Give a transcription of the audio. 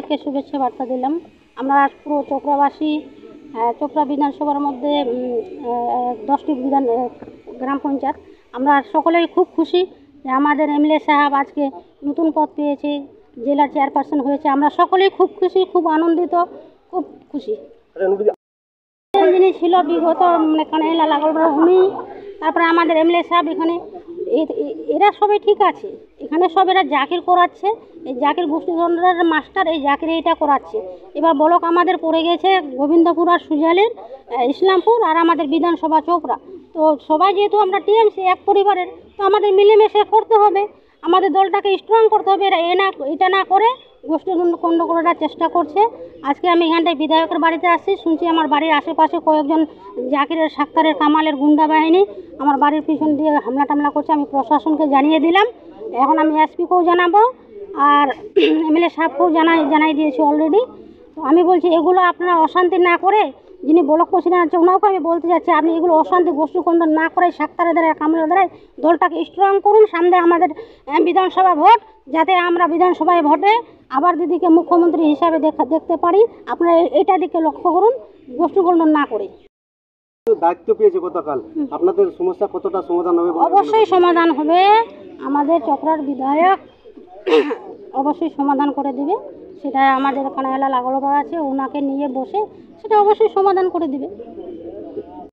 সবাইকে শুভেচ্ছা বার্তা দিলাম। আমরা আজ পুরো চোপড়াবাসী, চোপড়া বিধানসভার মধ্যে 10টি গ্রাম পঞ্চায়েত, আমরা সকলেই খুব খুশি যে আমাদের এমএলএ সাহেব আজকে নতুন পদ পেয়েছে, জেলার চেয়ারপারসন হয়েছে। আমরা সকলেই খুব খুশি, খুব আনন্দিত, খুব খুশি। যিনি ছিল বিগত কানাইলা লাগলরা উনি, তারপরে আমাদের এমএলএ সাহেব এখানে, এরা সবাই ঠিক আছে। এখানে সব এরা জাকির করাচ্ছে, এই জাকির গোষ্ঠীধরের মাস্টার এই জাকির এইটা করাচ্ছে। এবার ব্লক আমাদের পড়ে গেছে গোবিন্দপুর আর সুজালির, ইসলামপুর আর আমাদের বিধানসভা চোপড়া। তো সবাই যেহেতু আমরা টিএমসি এক পরিবারের, তো আমাদের মিলেমিশে করতে হবে, আমাদের দলটাকে স্ট্রং করতে হবে। এরা এটা না করে গোষ্ঠী গণ্ডগোলের চেষ্টা করছে। আজকে আমি এখানটায় বিধায়কের বাড়িতে আসছি, শুনছি আমার বাড়ির আশেপাশে কয়েকজন জাকিরের, সাক্তারের, কামালের গুন্ডা বাহিনী আমার বাড়ির পিছন দিয়ে হামলা টামলা করছে। আমি প্রশাসনকে জানিয়ে দিলাম, এখন আমি এসপিকেও জানাবো আর এমএলএ সাহেবকেও জানাই দিয়েছি অলরেডি। তো আমি বলছি এগুলো আপনারা অশান্তি না করে, যিনি ব্লক প্রেসিডেন্ট আছে ওনাকে আমি বলতে যাচ্ছি, আপনি এগুলো অশান্তি গোষ্ঠীকন্দ না করে সাক্তারের দ্বারা, কামালের দ্বারা দলটাকে স্ট্রং করুন। সামনে আমাদের বিধানসভা ভোট, যাতে আমরা বিধানসভায় ভোটে আবার দিদিকে মুখ্যমন্ত্রী হিসাবে দেখতে পারি। আপনারা এটা দিকে লক্ষ্য করুন, গোষ্ঠীকন্দ না করে। দায়িত্ব পেয়েছে গতকাল, আপনাদের সমস্যা কতটা সমাধান হবে? অবশ্যই সমাধান হবে, আমাদের চোপড়ার বিধায়ক অবশ্যই সমাধান করে দিবে। সেটা আমাদের কানাইলা লাগলবা আছে, ওনাকে নিয়ে বসে সেটা অবশ্যই সমাধান করে দিবে।